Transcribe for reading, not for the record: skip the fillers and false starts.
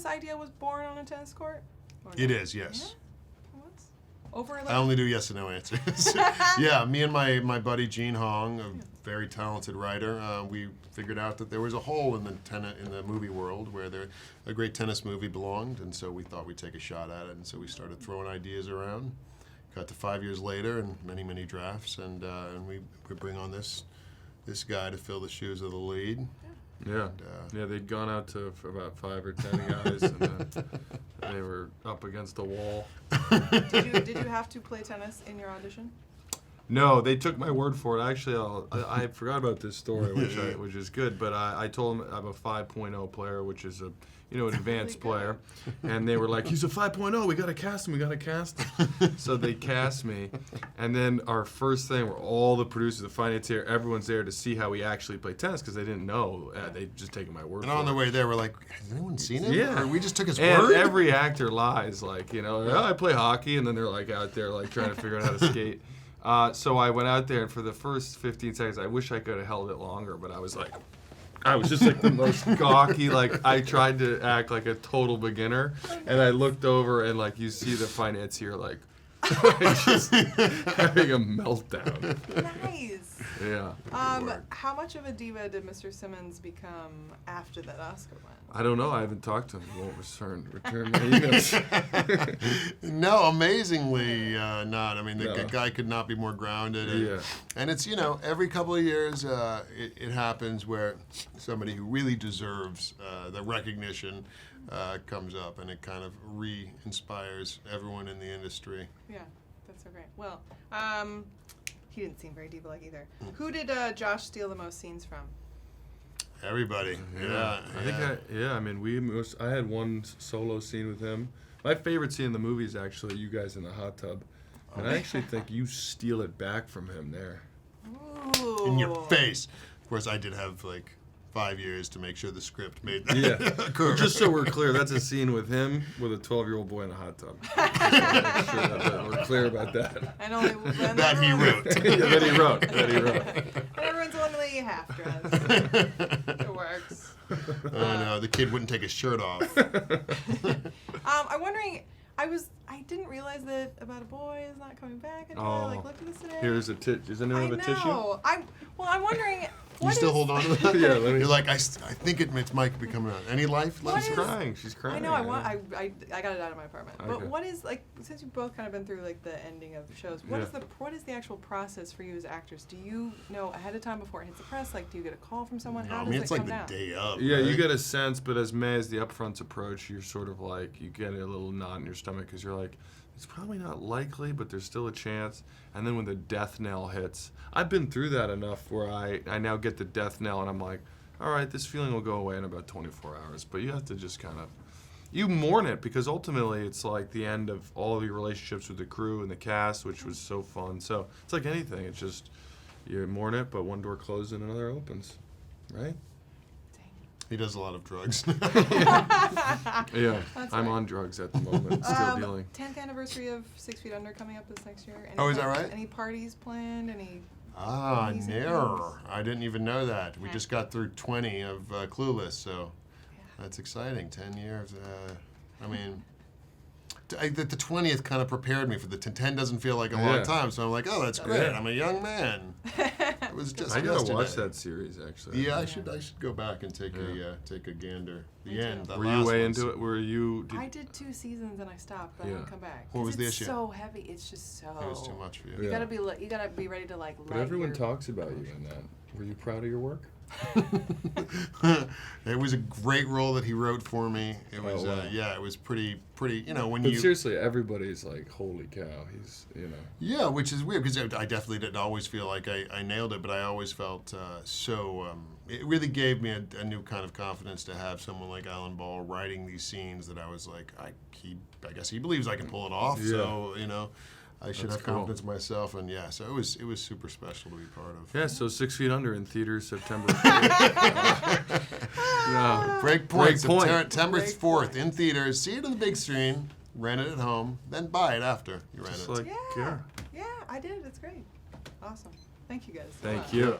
this idea was born on a tennis court? It is, yes. Yeah? Over I only do yes and no answers. Yeah, me and my buddy Gene Hong, a very talented writer, we figured out that there was a hole in the movie world where a great tennis movie belonged, and so we thought we'd take a shot at it, and so we started throwing ideas around. Got to 5 years later and many drafts, and we bring on this guy to fill the shoes of the lead. Yeah, they'd gone out to about 5 or 10 guys, and they were up against a wall. Did you have to play tennis in your audition? No, they took my word for it. Actually, I forgot about this story, which is good. But I told them I'm a 5.0 player, which is an advanced player, and they were like, "He's a 5.0. We got to cast him. So they cast me, and then our first thing, where all the producers, the financier, everyone's there to see how we actually play tennis because they didn't know. They'd just taken my word. And for on it. the way there, we're like, "Has anyone seen him? Yeah, or we just took his and word." Every actor lies, like I play hockey, and then they're like out there like trying to figure out how to skate. So I went out there, and for the first 15 seconds, I wish I could have held it longer, but I was just like the most gawky, like I tried to act like a total beginner, and I looked over, and like you see the financier like just having a meltdown. Nice. Yeah. How much of a diva did Mr. Simmons become after that Oscar win? I don't know. I haven't talked to him. He won't return my emails. No, amazingly not. I mean, the guy could not be more grounded. And, and it's, every couple of years it happens where somebody who really deserves the recognition comes up, and it kind of re-inspires everyone in the industry. Yeah, that's so great. Well, he didn't seem very diva-like either. Who did Josh steal the most scenes from? Everybody. Yeah. I mean, I had one solo scene with him. My favorite scene in the movie is actually you guys in the hot tub. And I actually think you steal it back from him there. Ooh. In your face. Of course, I did have 5 years to make sure the script made that occur. Just so we're clear, that's a scene with him with a 12-year-old boy in a hot tub. Just to make sure that we're clear about that. And only that he wrote. That he wrote. And everyone's only half dressed. It works. Oh no, the kid wouldn't take his shirt off. I'm wondering. I didn't realize that About a Boy is not coming back until I looked at this today. Here's a Does anyone have a tissue? I'm wondering. You still hold on to that? Yeah, You're like, I think it might be coming out. Any life? She's crying. She's crying. I know. I got it out of my apartment. Okay. But what is since you've both kind of been through the ending of shows? What is the actual process for you as actors? Do you know ahead of time before it hits the press? Do you get a call from someone? How does it come down? It's the day of. Yeah, right? you get a sense, but as the upfronts approach, you're sort of you get a little knot in your stomach because you're like, it's probably not likely, but there's still a chance. And then when the death knell hits, I've been through that enough where I now get the death knell and I'm like, all right, this feeling will go away in about 24 hours. But you have to just you mourn it because ultimately it's the end of all of your relationships with the crew and the cast, which was so fun. So it's like anything. It's just, you mourn it, but one door closes and another opens, right? He does a lot of drugs. Yeah, I'm on drugs at the moment, still dealing. 10th anniversary of 6 Feet Under coming up this next year. Is that right? Any parties planned? Any? No. I didn't even know that. We just got through 20 of Clueless, so that's exciting. 10 years. The 20th kind of prepared me for the 10 doesn't feel like a long time, so I'm like, oh, that's great. I'm a young man. It was just I gotta yesterday. watch that series actually. Yeah, I should go back and take a gander. The end. Were you way into it? Were you? I did 2 seasons and I stopped, but I didn't come back. What was the issue? It's so heavy. It's just so. It was too much for you. You gotta be ready to But everyone talks about you in that. Were you proud of your work? It was a great role that he wrote for me. It was it was pretty when but seriously, everybody's like, holy cow, he's Yeah, which is weird because I definitely didn't always feel like I nailed it, but I always felt it really gave me a new kind of confidence to have someone like Alan Ball writing these scenes that I was like, I guess he believes I can pull it off, so I should have confidence in myself, and so it was super special to be part of. Yeah, so 6 Feet Under in theaters September. Break Point. September 4th in theaters. See it on the big screen. Rent it at home, then buy it after you rent it. Yeah, I did. It's great. Awesome. Thank you guys. Thank you.